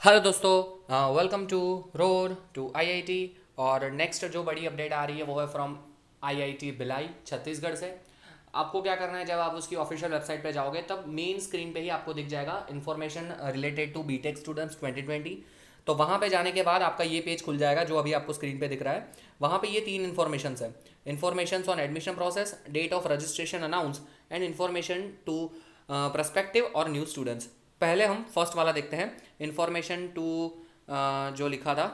Hello दोस्तों, welcome to road to IIT. और next जो बड़ी अपडेट आ रही है वो है फ्रॉम आईआईटी भिलाई छत्तीसगढ़ से। आपको क्या करना है, जब आप उसकी ऑफिशियल वेबसाइट पे जाओगे तब मेन स्क्रीन पे ही आपको दिख जाएगा information related to BTech students 2020। तो वहाँ पे जाने के बाद आपका ये पेज खुल जाएगा जो अभी आपको स्क्रीन पे दिख रहा है। वहाँ पे ये तीन इन्फॉर्मेशन है: information on admission process, date of registration announce and information to prospective और न्यू स्टूडेंट्स। पहले हम फर्स्ट वाला देखते हैं, इन्फॉर्मेशन टू जो लिखा था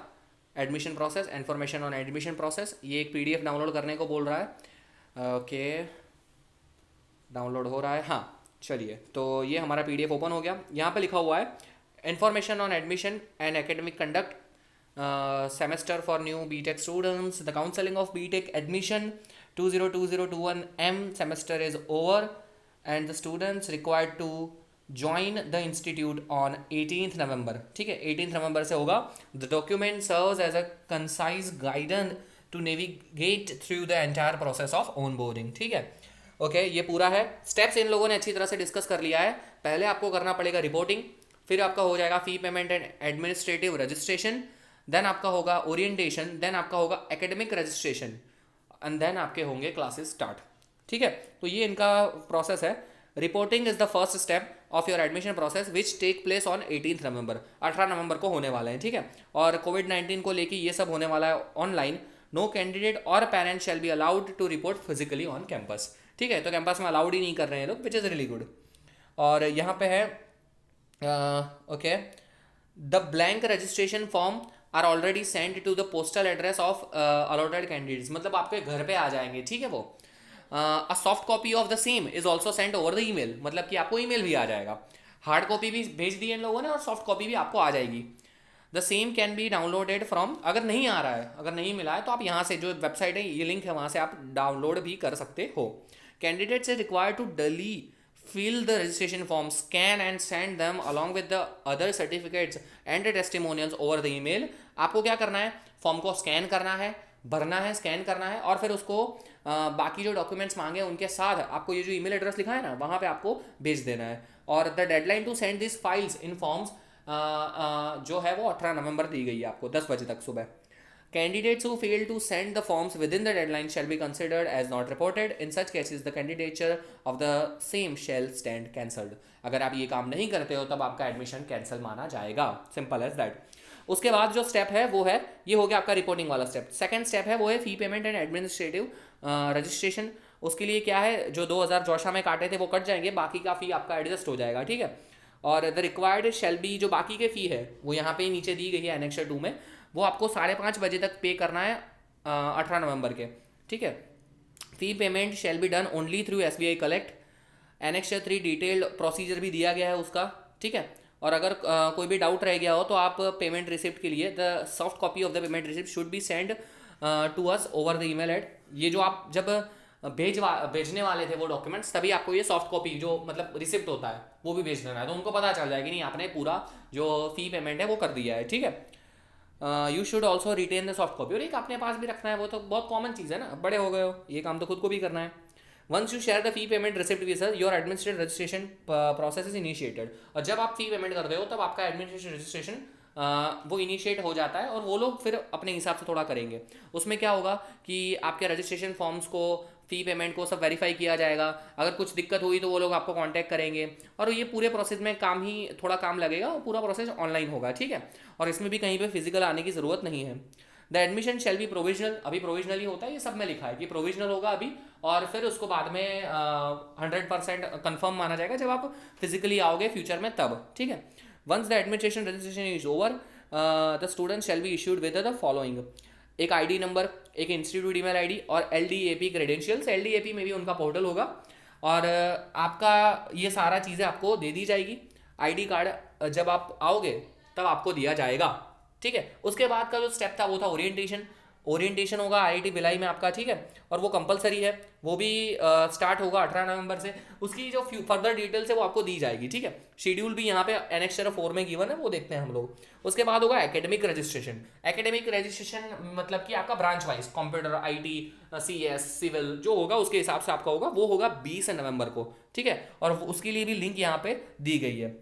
admission process, information on admission process. ये एक पीडीएफ डाउनलोड करने को बोल रहा है। ओके, डाउनलोड हो रहा है। हाँ, चलिए, तो ये हमारा पीडीएफ ओपन हो गया। यहाँ पे लिखा हुआ है information on admission and academic conduct semester for new BTech students, the counselling of BTech admission 2020-21 M semester is over and the students required to join the institute on 18th November. ठीक है, 18th नवंबर से होगा। The document serves as a concise guidance to navigate through the entire process of onboarding. ठीक है, okay, ये पूरा है। स्टेप्स इन लोगों ने अच्छी तरह से डिस्कस कर लिया है। पहले आपको करना पड़ेगा रिपोर्टिंग, फिर आपका हो जाएगा fee payment and administrative registration, then आपका होगा ओरिएंटेशन, देन आपका होगा एकेडमिक रजिस्ट्रेशन एंड देन आपके होंगे क्लासेस स्टार्ट। ठीक है, तो ये इनका प्रोसेस है। Reporting is the first step of your admission process which take place on 18th November. 18 नवंबर को होने वाला है। ठीक है, और कोविड-19 को लेके ये सब होने वाला है ऑनलाइन। नो कैंडिडेट और parents shall be allowed to report physically on campus. ठीक है, तो कैंपस में अलाउड ही नहीं कर रहे हैं लोग, विच इज़ रियली गुड। और यहाँ पे है okay, the blank registration form are already send to the postal address of allotted candidates. मतलब आपके घर पे आ जाएंगे। ठीक है, वो a soft copy of the same is also send over the email. मतलब कि आपको ईमेल भी आ जाएगा। हार्ड कॉपी भी भेज दी है इन लोगों ने और सॉफ्ट कॉपी भी आपको आ जाएगी। The same can be downloaded from, अगर नहीं आ रहा है, अगर नहीं मिला है तो आप यहाँ से जो वेबसाइट है, ये लिंक है, वहाँ से आप डाउनलोड भी कर सकते हो। Candidates is required to daily fill the registration form, scan and send them along with the other certificates and the testimonials over the email। आपको क्या करना है, फॉर्म को स्कैन करना है, भरना है, स्कैन करना है, और फिर उसको बाकी जो डॉक्यूमेंट्स मांगे उनके साथ आपको ये जो ईमेल एड्रेस लिखा है ना, वहाँ पे आपको भेज देना है। और the deadline to send this files in forms जो है वो 18 नवंबर दी गई है आपको 10 बजे तक सुबह। Candidates who fail to send the forms within the deadline shall be considered as not reported. In such cases, the candidature of the same shall stand cancelled। अगर आप ये काम नहीं करते हो तब आपका एडमिशन कैंसिल माना जाएगा। Simple as that. उसके बाद जो स्टेप है वो है, ये हो गया आपका रिपोर्टिंग वाला स्टेप। सेकंड स्टेप है वो है फी पेमेंट एंड एडमिनिस्ट्रेटिव रजिस्ट्रेशन। उसके लिए क्या है, जो 2000 जोशा में काटे थे वो कट जाएंगे, बाकी का फी आपका एडजस्ट हो जाएगा। ठीक है, और द रिक्वायर्ड शैल बी, जो बाकी के फी है वो यहाँ पे नीचे दी गई है एनेक्सर 2 में, वो आपको 5:30 बजे तक पे करना है 18 नवंबर के। ठीक है, fee payment shall be done only through SBI collect. Annexure 3 detailed procedure भी दिया गया है उसका। ठीक है, और अगर कोई भी डाउट रह गया हो तो आप पेमेंट रिसिप्ट के लिए the soft copy of the payment receipt should be send to us over the email at. ये जो आप जब भेजने वाले थे वो डॉक्यूमेंट्स, तभी आपको ये सॉफ्ट कॉपी जो मतलब रिसिप्ट होता है वो भी भेज देना है, तो उनको पता चल जाएगा कि नहीं आपने पूरा जो फी पेमेंट है वो कर दिया है। ठीक है, you should also retain the soft copy, और एक अपने पास भी रखना है, वो तो बहुत कॉमन चीज़ है ना, बड़े हो गए हो, ये काम तो खुद को भी करना है। Once you share the fee payment receipt with us, your administrative registration process is initiated. और जब आप फी पेमेंट करते हो तब आपका एडमिनिस्ट्रेशन रजिस्ट्रेशन वो इनिशिएट हो जाता है, और वो लोग फिर अपने हिसाब से थोड़ा करेंगे। उसमें क्या होगा कि आपके रजिस्ट्रेशन फॉर्म्स को, फी पेमेंट को सब वेरीफाई किया जाएगा। अगर कुछ दिक्कत हुई तो वो लोग आपको कांटेक्ट करेंगे, और ये पूरे प्रोसेस में काम ही थोड़ा काम लगेगा, और पूरा प्रोसेस ऑनलाइन होगा। ठीक है, और इसमें भी कहीं पे फिजिकल आने की ज़रूरत नहीं है। The admission shall be provisional, अभी प्रोविजनल ही होता है, ये सब में लिखा है कि प्रोविजनल होगा अभी, और फिर उसको बाद में 100% कन्फर्म माना जाएगा जब आप फिजिकली आओगे फ्यूचर में तब। ठीक है, once the administration registration is over, the student shall be issued with the following: एक आईडी नंबर, एक इंस्टीट्यूट ईमेल आईडी, और LDAP क्रेडेंशियल्स। LDAP में भी उनका पोर्टल होगा, और आपका ये सारा चीज़ें आपको दे दी जाएगी। आईडी कार्ड जब आप आओगे तब आपको दिया जाएगा। ठीक है, उसके बाद का जो स्टेप था वो था ओरिएंटेशन। ओरिएंटेशन होगा IIT भिलाई में आपका। ठीक है, और वो कंपलसरी है, वो भी स्टार्ट होगा 18 नवंबर से। उसकी जो फर्दर डिटेल्स है वो आपको दी जाएगी। ठीक है, शेड्यूल भी यहाँ पे एनेक्सर 4 में गिवन है, वो देखते हैं हम लोग। उसके बाद होगा एकेडमिक रजिस्ट्रेशन। एकेडमिक रजिस्ट्रेशन मतलब कि आपका branch wise computer, IT, CS, civil जो होगा उसके हिसाब से आपका होगा, वो होगा 20 नवंबर को। ठीक है, और उसके लिए भी लिंक यहाँ पे दी गई है।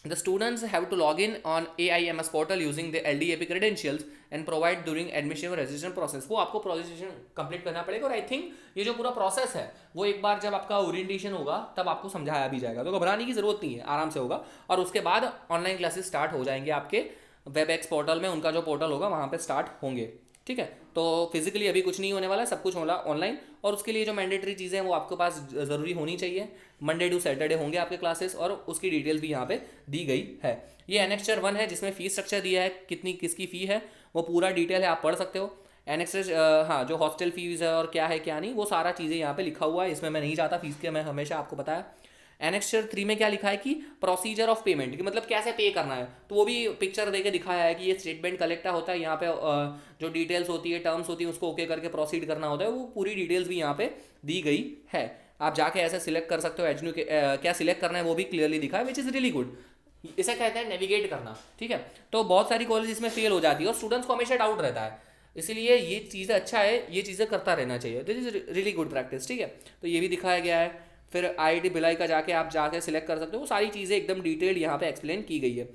The students have to log in on AIMS portal using the LDAP credentials and provide during admission और registration process. वो आपको registration कंप्लीट करना पड़ेगा, और आई थिंक ये जो पूरा प्रोसेस है वो एक बार जब आपका ओरिएंटेशन होगा तब आपको समझाया भी जाएगा, तो घबराने की जरूरत नहीं है, आराम से होगा। और उसके बाद ऑनलाइन क्लासेस स्टार्ट हो जाएंगे आपके वेबएक्स पोर्टल में, उनका जो पोर्टल होगा वहाँ पे स्टार्ट होंगे, ठीक है। तो फिजिकली अभी कुछ नहीं होने वाला है, सब कुछ होला ऑनलाइन। और उसके लिए जो मैंडेटरी चीज़ें हैं वो आपके पास ज़रूरी होनी चाहिए। मंडे टू सैटरडे होंगे आपके क्लासेस, और उसकी डिटेल्स भी यहाँ पे दी गई है। ये एनेक्चर 1 है जिसमें फीस स्ट्रक्चर दिया है, कितनी किसकी फ़ी है वो पूरा डिटेल है, आप पढ़ सकते हो। एनेक्चर हाँ, जो हॉस्टल फीस है और क्या है क्या नहीं, वो सारा चीज़ें यहाँ पे लिखा हुआ है, इसमें मैं नहीं चाहता फीस के, मैं हमेशा आपको बताया। एनेक्चर 3 में क्या लिखा है कि प्रोसीजर ऑफ पेमेंट, कि मतलब कैसे पे करना है, तो वो भी पिक्चर देके दिखाया है कि ये स्टेटमेंट कलेक्ट होता है, यहाँ पे जो डिटेल्स होती है, टर्म्स होती है, उसको ओके करके प्रोसीड करना होता है, वो पूरी डिटेल्स भी यहाँ पे दी गई है। आप जाके ऐसे सिलेक्ट कर सकते हो, एजन्यू के क्या सिलेक्ट करना है वो भी क्लियरली दिखा है, विच इज़ रियली गुड। इसे कहते हैं नेविगेट करना, ठीक है। तो बहुत सारी कॉलेज इसमें फेल हो जाती है और स्टूडेंट्स को हमेशा डाउट रहता है, इसीलिए ये चीज़ें अच्छा है, ये चीज़ें करता रहना चाहिए, this is really good practice, ठीक है। तो ये भी दिखाया गया है। फिर IIT भिलाई का जाके आप जाके सिलेक्ट कर सकते हो, वो सारी चीज़ें एकदम डिटेल्ड यहाँ पे एक्सप्लेन की गई है।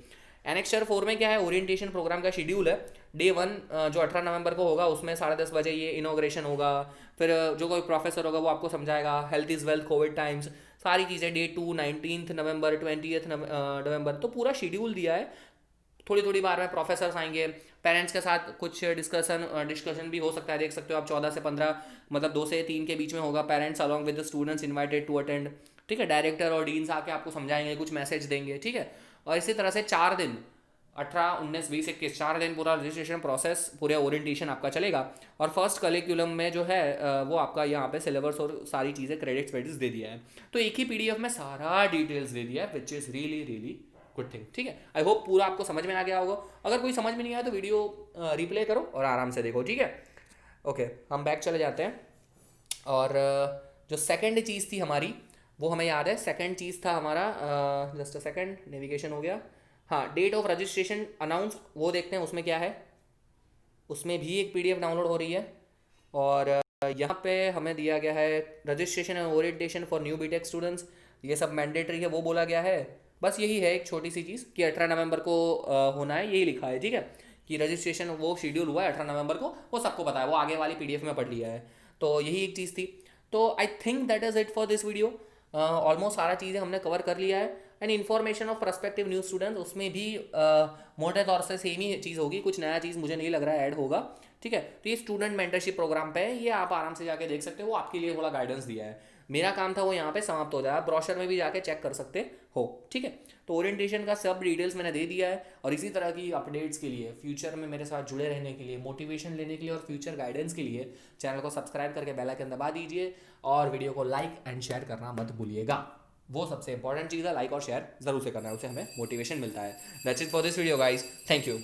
एनेक्चर 4 में क्या है, ओरिएंटेशन प्रोग्राम का शेड्यूल है। डे 1 जो 18 नवंबर को होगा, उसमें 10:30 बजे ये इनॉग्रेशन होगा। फिर जो कोई प्रोफेसर होगा वो आपको समझाएगा health is wealth, Covid times, सारी चीज़ें। डे 2 19 नवंबर, 20 नवंबर, तो पूरा शेड्यूल दिया है। थोड़ी थोड़ी बार में प्रोफेसर्स आएंगे, पेरेंट्स के साथ कुछ डिस्कशन भी हो सकता है, देख सकते हो आप। 14 से 15 मतलब 2 से 3 के बीच में होगा। Parents along with the students invited to attend, ठीक है। डायरेक्टर और डीन्स आके आपको समझाएंगे, कुछ मैसेज देंगे, ठीक है। और इसी तरह से 4 दिन 18, 19, 20, 21 4 दिन पूरा रजिस्ट्रेशन प्रोसेस, पूरे ओरिएंटेशन आपका चलेगा। और फर्स्ट करिकुलम में जो है वो आपका यहाँ पे सिलेबस और सारी चीज़ें क्रेडिट्स वेडिट्स दे दिया है। तो एक ही PDF में सारा डिटेल्स दे दिया है, which is really really good thing, ठीक है। आई होप पूरा आपको समझ में आ गया होगा। अगर कोई समझ में नहीं आया तो वीडियो रिप्ले करो और आराम से देखो, ठीक है। ओके, हम बैक चले जाते हैं। और जो सेकंड चीज़ थी हमारी, वो हमें याद है। सेकंड चीज़ था हमारा, जस्ट अ सेकंड, नेविगेशन हो गया। हाँ, डेट ऑफ रजिस्ट्रेशन अनाउंस, वो देखते हैं उसमें क्या है। उसमें भी एक PDF डाउनलोड हो रही है। और यहाँ पे हमें दिया गया है registration and orientation for new BTech students, ये सब मैंडेटरी है, वो बोला गया है। बस यही है एक छोटी सी चीज़ कि 18 नवंबर को होना है, यही लिखा है, ठीक है। कि रजिस्ट्रेशन वो शेड्यूल हुआ है 18 नवंबर को, वो सबको पता है, वो आगे वाली PDF में पढ़ लिया है। तो यही एक चीज़ थी। तो I think that is it for this video. Almost सारा चीज़ें हमने कवर कर लिया है। And information of prospective new students, उसमें भी मोटे तौर से सेम ही चीज़ होगी, कुछ नया चीज़ मुझे नहीं लग रहा है ऐड होगा, ठीक है। तो ये स्टूडेंट मेंटरशिप प्रोग्राम पे है, ये आप आराम से जाके देख सकते हो, वो आपके लिए थोड़ा गाइडेंस दिया है। मेरा काम था वो यहाँ पे समाप्त हो जाए, ब्रोशर में भी जाके चेक कर सकते हो, ठीक है। तो ओरिएंटेशन का सब डिटेल्स मैंने दे दिया है। और इसी तरह की अपडेट्स के लिए, फ्यूचर में मेरे साथ जुड़े रहने के लिए, मोटिवेशन लेने के लिए और फ्यूचर गाइडेंस के लिए चैनल को सब्सक्राइब करके बेल आइकन दबा दीजिए। और वीडियो को लाइक एंड शेयर करना मत भूलिएगा, वो सबसे इंपॉर्टेंट चीज़ है। लाइक और शेयर जरूर से करना है, उससे हमें मोटिवेशन मिलता है। That's it for this video guys, thank you.